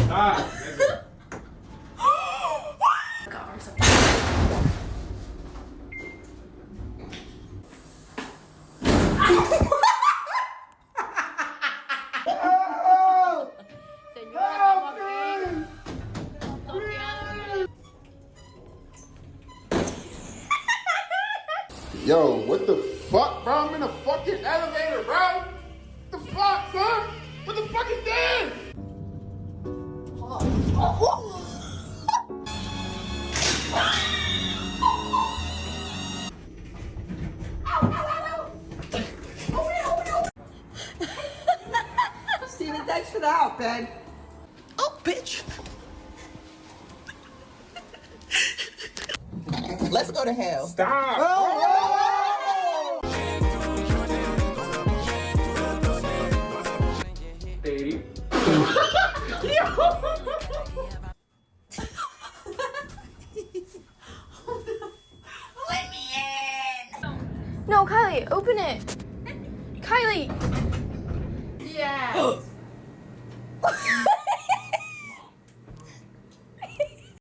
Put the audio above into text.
Stop. Yo, what the fuck, bro? I'm in a fucking elevator, bro. What the fuck, son? What the fuck is this? Steven, thanks for the help, Ben. Oh, bitch. Let's go to hell. Stop. Baby. Let me in! No, Kylie, open it. Kylie. Yeah.